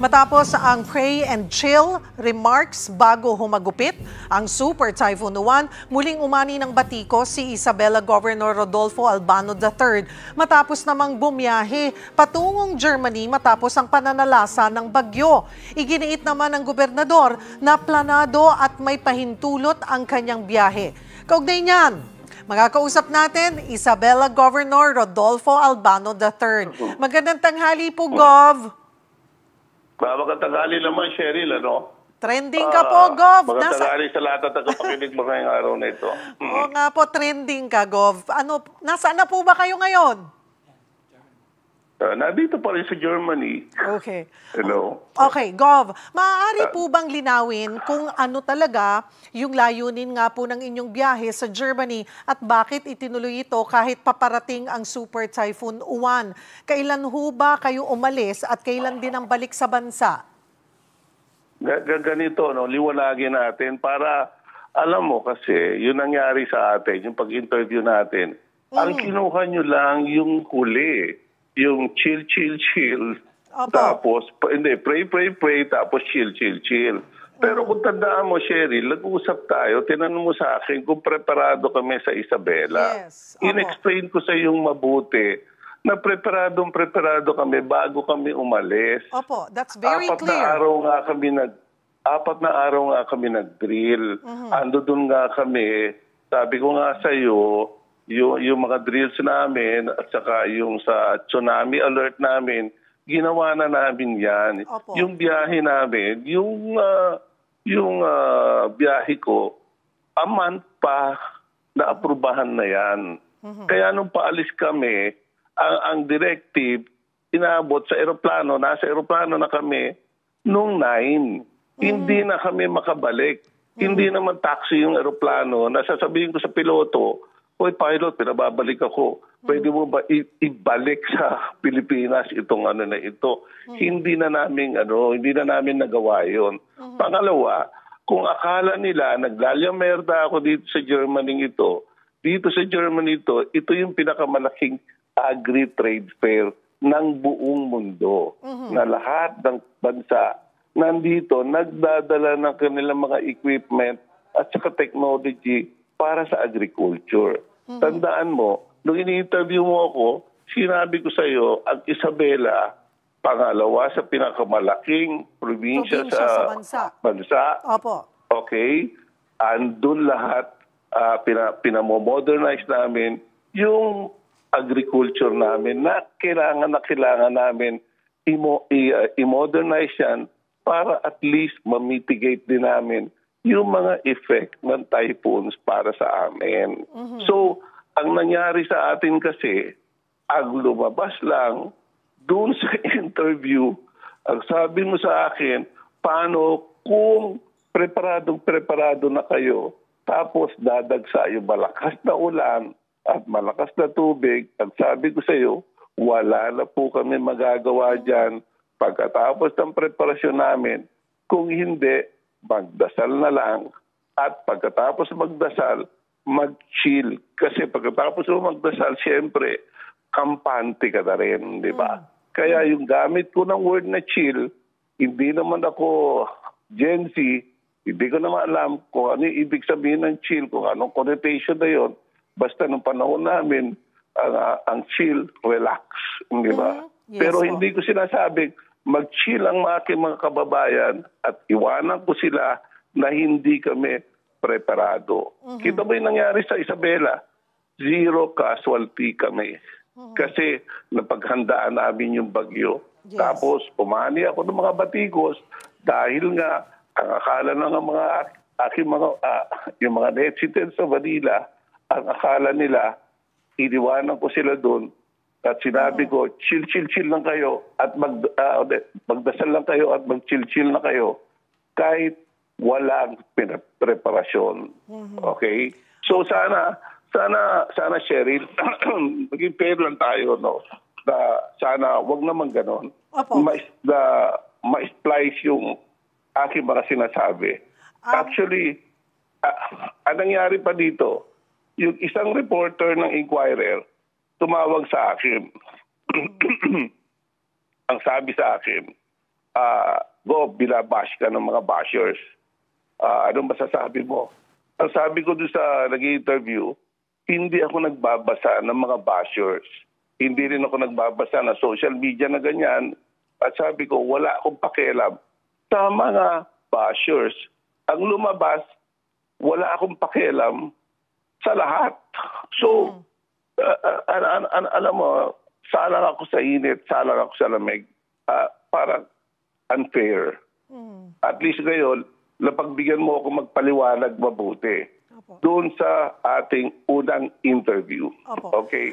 Matapos ang pray and chill remarks bago humagupit ang Super Typhoon Uwan, muling umani ng batiko si Isabela Governor Rodolfo Albano III matapos namang bumiyahe patungong Germany matapos ang pananalasa ng bagyo. Iginiit naman ng gobernador na planado at may pahintulot ang kanyang biyahe. Kaugnay niyan, makakausap natin Isabela Governor Rodolfo Albano III. Magandang tanghali po, Gov. Magandang naman, Cheryl, ano? Trending ka po, Gov. Magandang sa lahat at tagapakinig mo ngayong araw na ito. Oo nga po, trending ka, Gov. Nasaan na po ba kayo ngayon? Nandito pa rin sa Germany. Okay. Hello? Okay, Gov. Maaari po bang linawin kung ano talaga yung layunin nga po ng inyong biyahe sa Germany at bakit itinuloy ito kahit paparating ang Super Typhoon Uwan? Kailan ho ba kayo umalis at kailan din ang balik sa bansa? Ganito, no? Liwanagin natin para, alam mo kasi, yun nangyari sa atin, yung pag-interview natin, ang kinuha nyo lang yung huli. Yung chill. Opo. Tapos, hindi, pray, tapos chill. Pero kung tandaan mo, Cheryl, nag-uusap tayo, tinanong mo sa akin kung preparado kami sa Isabela. Yes. Opo. In-explain ko sa yung mabuti na preparado kami bago kami umalis. Opo, that's very Apat clear. na araw nga kami nag-drill. Ando dun nga kami, sabi ko nga sa iyo, yung mga drills namin at saka yung sa tsunami alert namin, ginawa na namin yan. Opo. Yung biyahe namin, yung biyahe ko, a month pa naaprubahan na yan. Kaya nung paalis kami, ang directive, inabot sa eroplano, nasa eroplano na kami, nung 9. Hindi na kami makabalik. Hindi naman taxi yung eroplano. Nasasabihin ko sa piloto, "Hoy pilot, pinababalik ako. Pwede mo ba ibalik sa Pilipinas itong ano na ito?" Hindi na namin nagawa 'yon. Pangalawa, kung akala nila naglalyamerda ako dito sa Germany ito, ito yung pinakamalaking agri-trade fair ng buong mundo. Na lahat ng bansa nandito nagdadala ng kanilang mga equipment at saka technology para sa agriculture. Tandaan mo, nung ini-interview mo ako, sinabi ko sa iyo, ang Isabela, pangalawa sa pinakamalaking probinsya sa bansa. Opo. Okay? Andun lahat, pinamodernize namin yung agriculture namin na kailangan namin i-modernize yan para at least ma-mitigate din namin yung mga effect ng typhoons para sa amin. So, ang nangyari sa atin kasi, ang lumabas lang, doon sa interview, ang sabi mo sa akin, paano kung preparado na kayo, tapos dadagsa yung malakas na ulan at malakas na tubig, ang sabi ko sa iyo, wala na po kami magagawa dyan pagkatapos ng preparasyon namin. Kung hindi, magdasal na lang at pagkatapos magdasal, mag-chill. Kasi pagkatapos mo magdasal, siyempre, kampante ka na rin, di ba? Kaya yung gamit ko ng word na chill, hindi naman ako Gen Z, hindi ko naman alam kung ano yung ibig sabihin ng chill, kung anong connotation na yun. Basta nung panahon namin, ang chill, relax, di ba? Yes, pero hindi ko sinasabing mag-chill ang aking mga kababayan at iwanan ko sila na hindi kami preparado. Kita ba yung nangyari sa Isabela? 0 casualty kami. Kasi napaghandaan namin yung bagyo. Yes. Tapos umani ako ng mga batikos dahil nga ang akala ng mga aking yung mga netizens sa Manila, ang akala nila, iniwanan ko sila doon. At sinabi ko, chill lang kayo at magdasal lang kayo at mag-chill na kayo kahit walang preparasyon. Okay? So sana Cheryl, maging fair lang tayo, no? Na sana wag naman ganon. Ma-splice yung aking mga sinasabi. Actually, ang nangyari pa dito, yung isang reporter ng Inquirer, tumawag sa akin. Ang sabi sa akin, binabash ka ng mga bashers. Anong masasabi mo? Ang sabi ko doon sa nag-interview, hindi ako nagbabasa ng mga bashers. Hindi rin ako nagbabasa ng social media na ganyan. At sabi ko, wala akong pakialam sa mga bashers. Ang lumabas, wala akong pakialam sa lahat. So, alam mo, salang ako sa init, salang ako sa lamig. Parang unfair. At least ngayon, napagbigyan mo ako magpaliwanag mabuti. Opo. Doon sa ating unang interview. Opo. Okay?